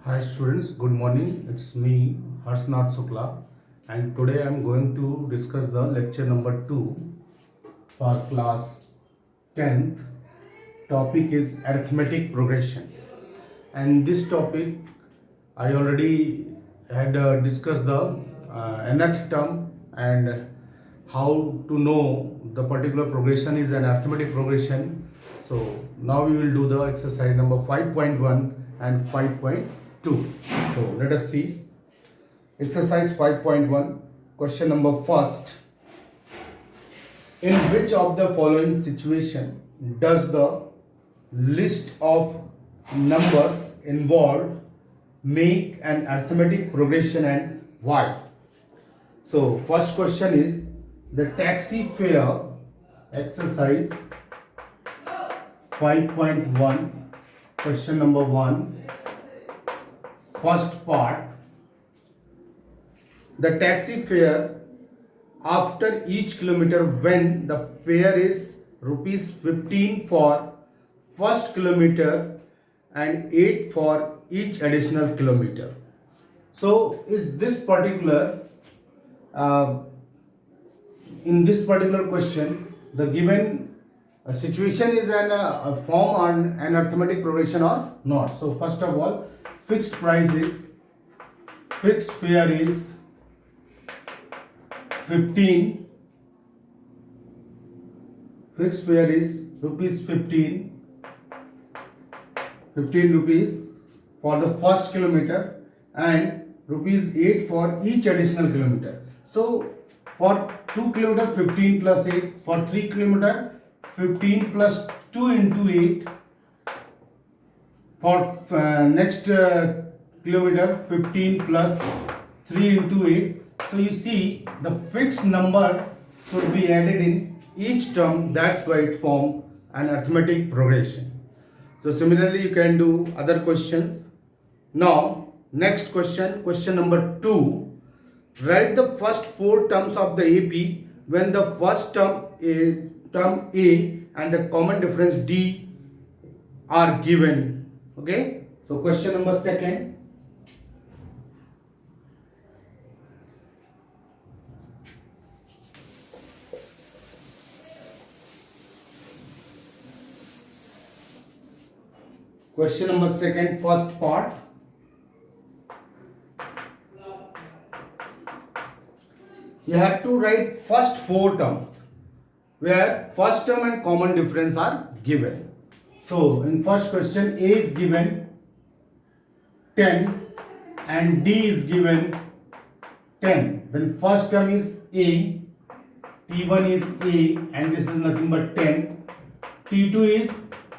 Hi students, good morning. It's me Harsnath Sukla and today I am going to discuss the lecture number 2 for class 10th. Topic is arithmetic progression, and this topic I already had discussed the nth term and how to know the particular progression is an arithmetic progression. So now we will do the exercise number 5.1 and 5.2. So let us see exercise 5.1, question number first. In which of the following situation does the list of numbers involved make an arithmetic progression and why? So first question is the taxi fare, exercise 5.1, question number 1, first part. The taxi fare after each kilometer when the fare is rupees 15 for first kilometer and 8 for each additional kilometer. So is this particular in this particular question the given situation is a form on an arithmetic progression or not. So first of all, fixed fare is 15, fixed fare is rupees 15 rupees for the first kilometer and rupees 8 for each additional kilometer. So for 2 kilometer 15 plus 8, for 3 kilometer 15 plus 2 into 8, for next kilometer 15 plus 3 into 8. So you see the fixed number should be added in each term, that's why it forms an arithmetic progression. So similarly you can do other questions. Now next question, question number 2. Write the first 4 terms of the AP when the first term is term A and the common difference D are given. Okay, so question number 2. Question number 2, first part. You have to write first 4 terms where first term and common difference are given. So in first question A is given 10 and D is given 10. Then first term is A, T1 is A and this is nothing but 10. T2 is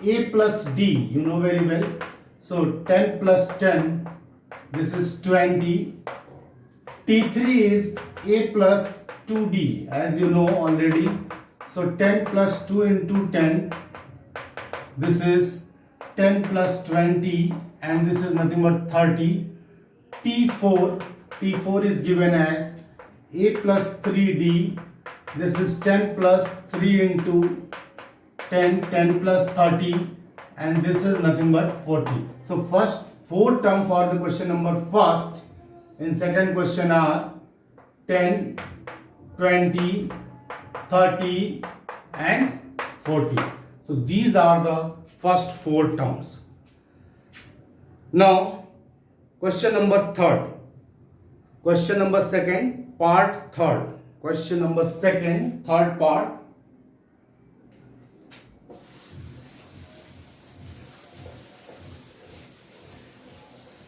A plus D, you know very well. So 10 plus 10, this is 20. T3 is A plus 2D, as you know already. So 10 plus 2 into 10, this is 10 plus 20 and this is nothing but 30. T4 is given as A plus 3D, this is 10 plus 3 into 10 plus 30 and this is nothing but 40. So first 4 term for the question number first. In second question are 10, 20, 30 and 40. So these are the first 4 terms. Now question number 3. Question number 2, part 3. Question number 2, third part.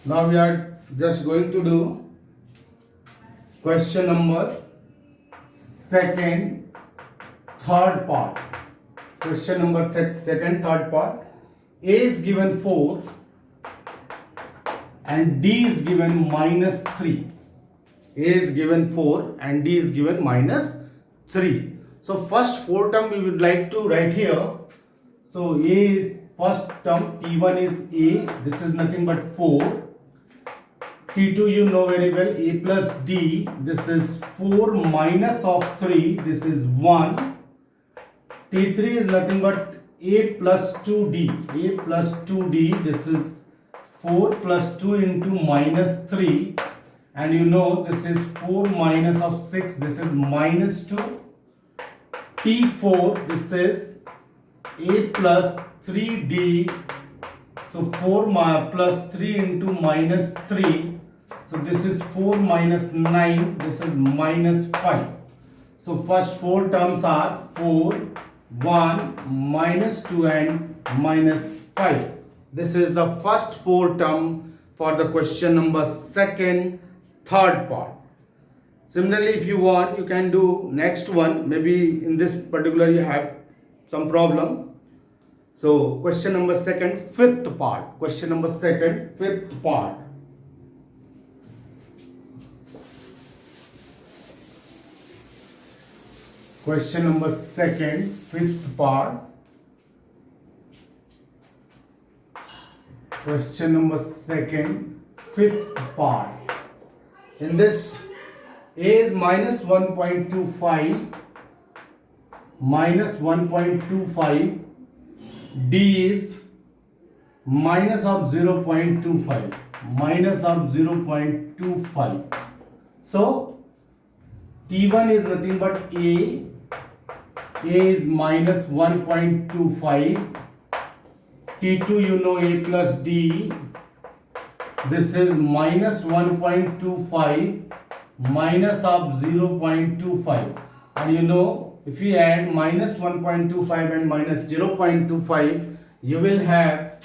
Now we are just going to do question number 2, third part. Question number 2, third part. A is given 4 and D is given minus 3. A is given 4 and D is given minus 3. So first 4 term we would like to write here. So A is first term, T1 is A, this is nothing but 4. T2 you know very well, A plus D, this is 4 minus of 3, this is 1. T3 is nothing but A plus 2D, this is 4 plus 2 into minus 3, and you know this is 4 minus of 6, this is minus 2. T4, this is a plus 3d, so 4 plus 3 into minus 3, so this is 4 minus 9, this is minus 5. So first 4 terms are 4, 1, minus 2 and minus 5. This is the first 4 term for the question number second, third part. Similarly, if you want, you can do next one. Maybe in this particular you have some problem. So question number second, fifth part. Question number second, fifth part. Question number second, fifth part. Question number second, fifth part. In this, A is minus 1.25, minus 1.25, D is minus of 0.25, minus of 0.25. So, T1 is nothing but A is minus 1.25, T2 you know A plus D, this is minus 1.25 minus of 0.25, and you know if you add minus 1.25 and minus 0.25 you will have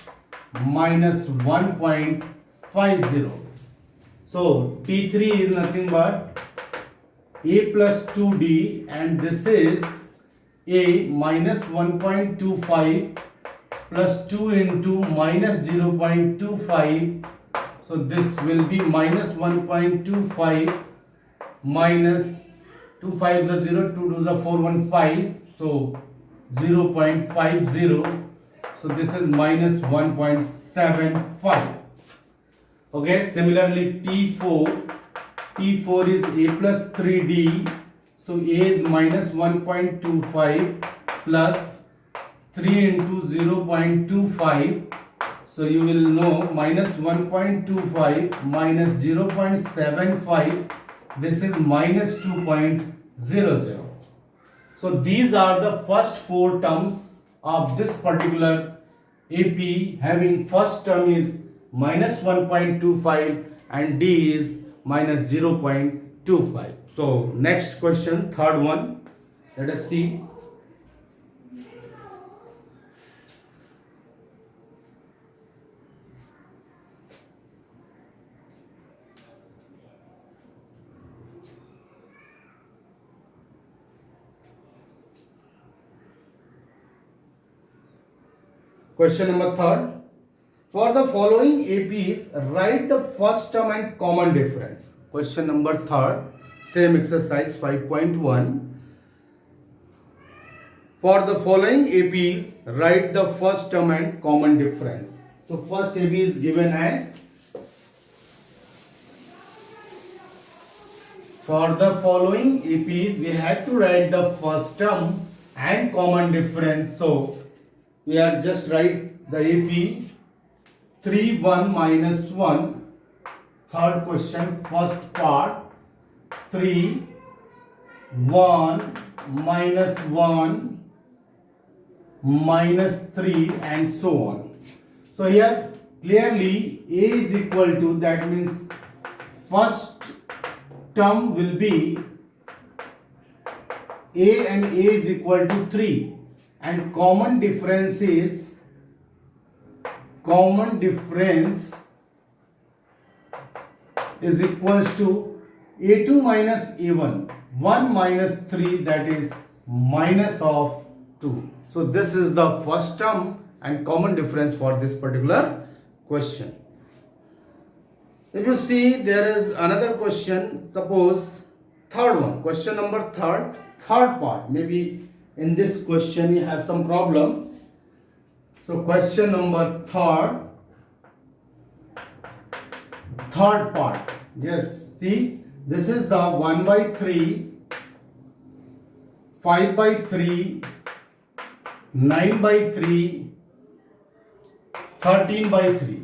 minus 1.50. So T3 is nothing but A plus 2D, and this is A minus 1.25 plus 2 into minus 0.25, so this will be minus 1.25 minus 2 5s are 0, 2 2s are 4, 1 5, so 0.50, so this is minus 1.75. Okay, similarly T4 is A plus 3D, so A is minus 1.25 plus 3 into 0.25, so you will know minus 1.25 minus 0.75, this is minus 2.00. So these are the first 4 terms of this particular AP, having first term is minus 1.25 and D is minus 0.25. So next question, third one, let us see. Question number third. For the following APs, write the first term and common difference. Question number third, same exercise 5.1. For the following APs, write the first term and common difference. So first AP is given as, for the following APs, we have to write the first term and common difference. So we are just write the AP 3 1 minus 1. Third question, first part, 3 1 minus 1 minus 3 and so on. So here clearly A is equal to, that means first term will be A, and A is equal to 3, and common difference is equals to A2 minus A1, 1 minus 3, that is minus of 2. So this is the first term and common difference for this particular question. If you see, there is another question, suppose third one, question number third part, maybe in this question you have some problem. So question number third part, yes, see, this is the 1 by 3, 5 by 3, 9 by 3, 13 by 3.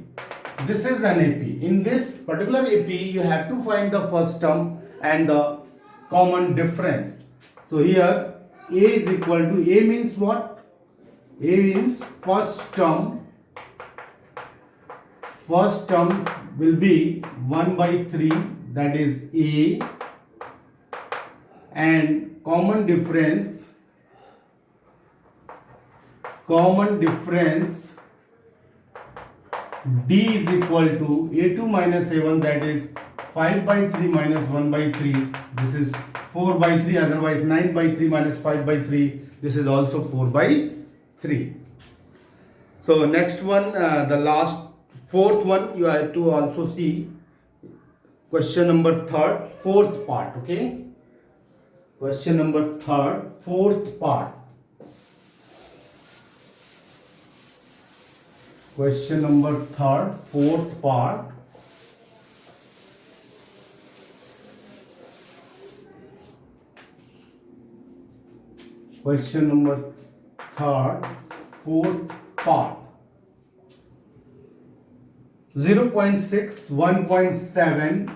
this is an AP. In this particular AP, you have to find the first term and the common difference. So here A is equal to, A means what? A means first term. First term will be 1 by 3, that is A, and common difference D is equal to A2 minus A1, that is 5 by 3 minus 1 by 3. This is 4 by 3, otherwise 9 by 3 minus 5 by 3. This is also 4 by 3. So next one, the last fourth one, you have to also see question number fourth part. Okay, question number fourth part. Question number fourth part. Question number fourth part. 0.6, 1.7,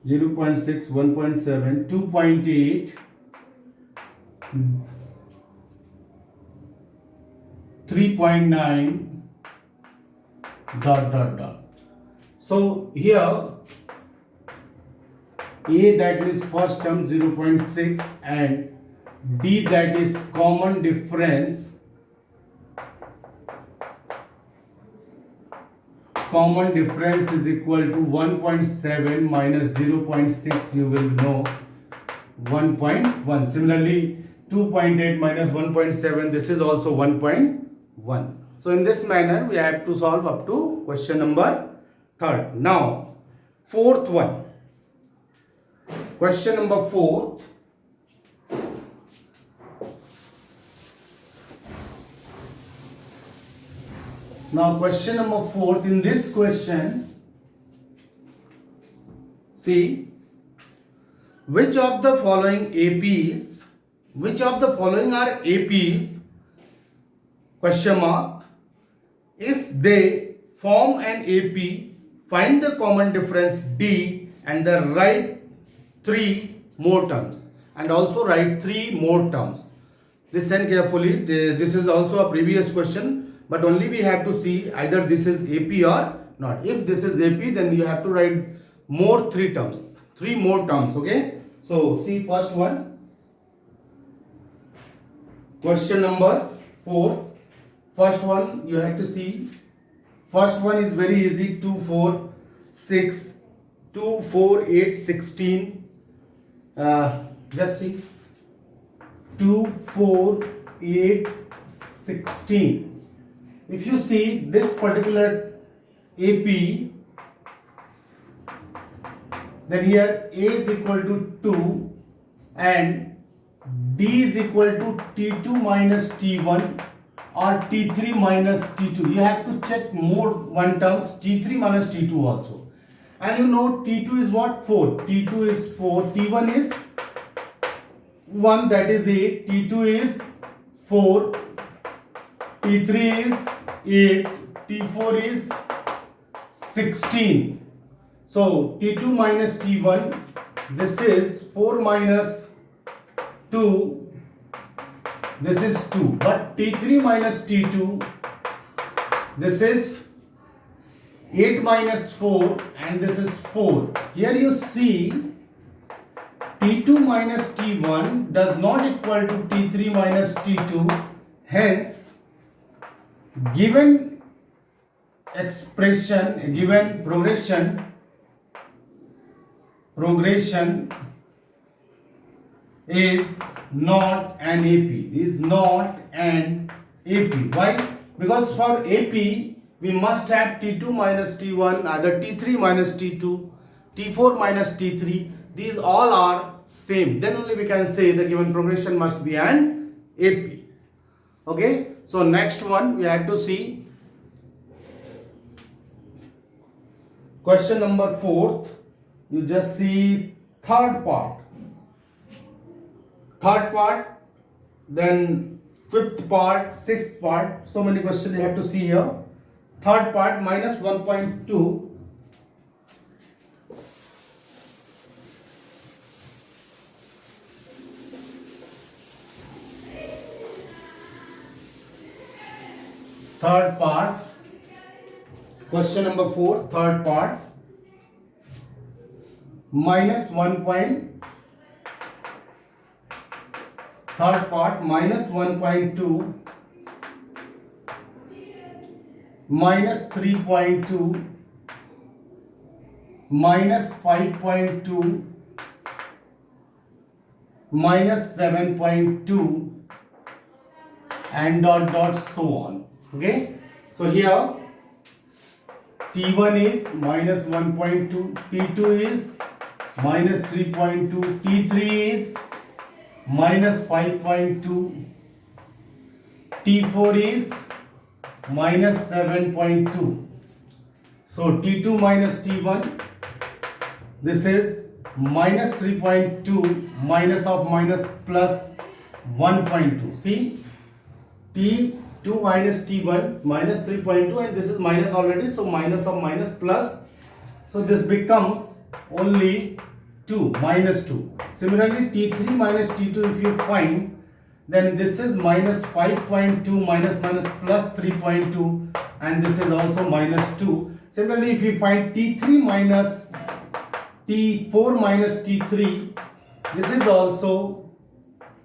0.6, 1.7, 2.8, 3.9, dot. So here A, that is first term, 0.6, and D, that is common difference. Common difference is equal to 1.7 minus 0.6, you will know 1.1. Similarly, 2.8 minus 1.7, this is also 1.1. So in this manner, we have to solve up to question number 3rd. Now, fourth one. Question number 4. Now question number 4, in this question, see, which of the following are APs, question mark, if they form an AP, find the common difference D and then write 3 more terms, and also write 3 more terms. Listen carefully, this is also a previous question. But only we have to see either this is AP or not. If this is AP, then you have to write more 3 more terms, okay? So see first one. Question number 4. First one you have to see. First one is very easy. 2, 4, 6. 2, 4, 8, 16. Just see. 2, 4, 8, 16. If you see this particular AP, then here A is equal to 2 and D is equal to T2 minus T1 or T3 minus T2. You have to check more one terms, T3 minus T2 also. And you know T2 is what? 4. T2 is 4. T1 is 1, that is 8. T2 is 4. T3 is 8, T4 is 16. So T2 minus T1, this is 4 minus 2, this is 2. But T3 minus T2, this is 8 minus 4 and this is 4. Here you see T2 minus T1 does not equal to T3 minus T2. Hence, given expression, given progression is not an AP. Is not an AP. Why? Because for AP we must have T2 minus T1, either T3 minus T2, T4 minus T3. These all are same. Then only we can say the given progression must be an AP. Okay. So next one we have to see question number 4th. You just see third part. Then fifth part, sixth part. So many questions you have to see here. Third part, minus 1.2. Third part, question number 4, third part, minus 1 point, third part, minus 1.2, minus 3.2, minus 5.2, minus 7.2, and dot dot so on. Okay, so here T1 is minus 1.2, T2 is minus 3.2, T3 is minus 5.2, T4 is minus 7.2. So T2 minus T1, this is minus 3.2 minus of minus plus 1.2. See, T2 minus T1 minus 3.2, and this is minus already, so minus of minus plus, so this becomes only 2, minus 2. Similarly, T3 minus T2 if you find, then this is minus 5.2 minus minus plus 3.2, and this is also minus 2. Similarly, if you find T3 minus T4 minus T3, this is also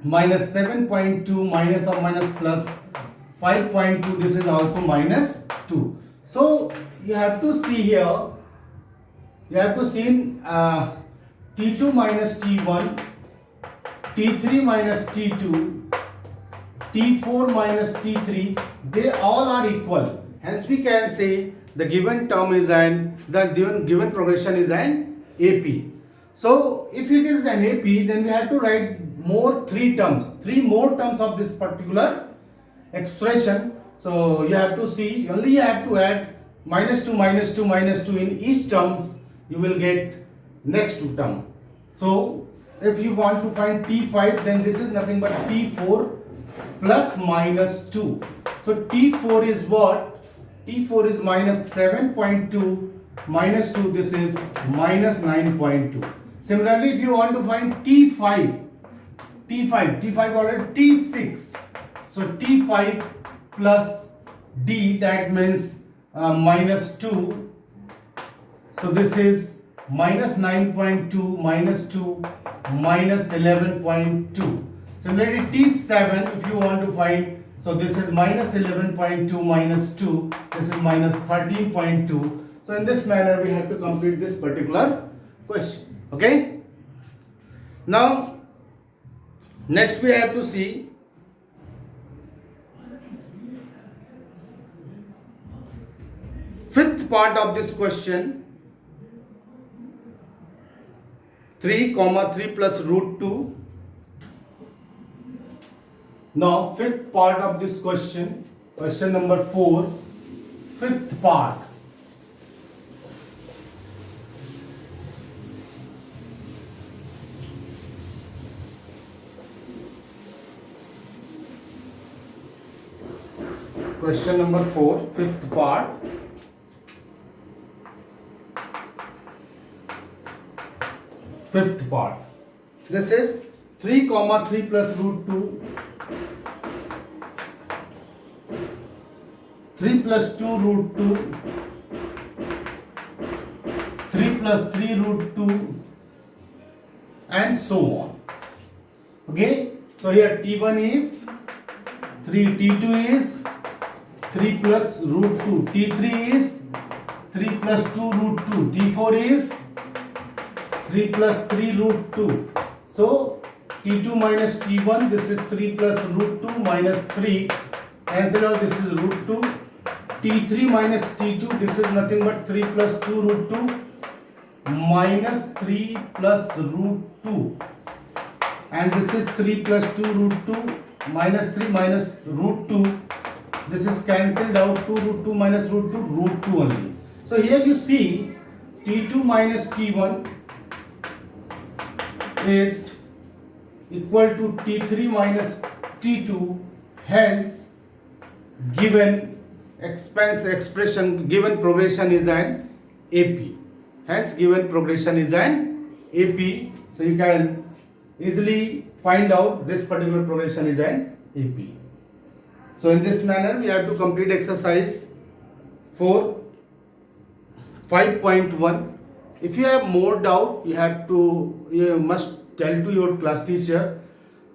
minus 7.2 minus or minus plus 5.2, this is also minus 2. So you have to see here, you have to see T2 minus T1, T3 minus T2, T4 minus T3, they all are equal. Hence we can say the given term is the given progression is an AP. So if it is an AP, then we have to write three more terms of this particular expression. So you have to see, only you have to add minus 2 minus 2 minus 2 in each terms, you will get next term. So if you want to find T5, then this is nothing but T4 plus minus 2. So T4 is what? T4 is minus 7.2 minus 2, this is minus 9.2. Similarly, if you want to find T5 already T6. So T5 plus D, that means minus 2. So this is minus 9.2 minus 2 minus 11.2. Similarly, T7 if you want to find, so this is minus 11.2 minus 2, this is minus 13.2. So in this manner we have to complete this particular question. Okay. Now next we have to see fifth part of this question, 3 comma 3 plus root 2. Now fifth part of this question, question number 4, fifth part. Question number 4, fifth part. Fifth part. This is 3 comma 3 plus root 2, 3 plus 2 root 2, 3 plus 3 root 2, and so on. Okay. So here T1 is 3, T2 is 3 plus root 2, T3 is 3 plus 2 root 2, T4 is 3 plus 3 root 2. So T2 minus T1, this is 3 plus root 2 minus 3, cancel out, this is root 2. T3 minus T2, this is nothing but 3 plus 2 root 2 minus 3 plus root 2, and this is 3 plus 2 root 2 minus 3 minus root 2, this is cancelled out, 2 root 2 minus root 2 only. So here you see T2 minus T1 is equal to T3 minus T2, Hence, given expression, given progression is an AP. Hence, given progression is an AP. So you can easily find out this particular progression is an AP. So in this manner, we have to complete exercise 4, 5.1. If you have more doubt, you must tell to your class teacher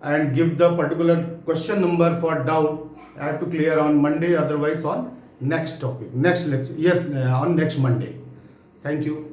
and give the particular question number for doubt. I have to clear on Monday, otherwise on next topic, next lecture. Yes, on next Monday. Thank you.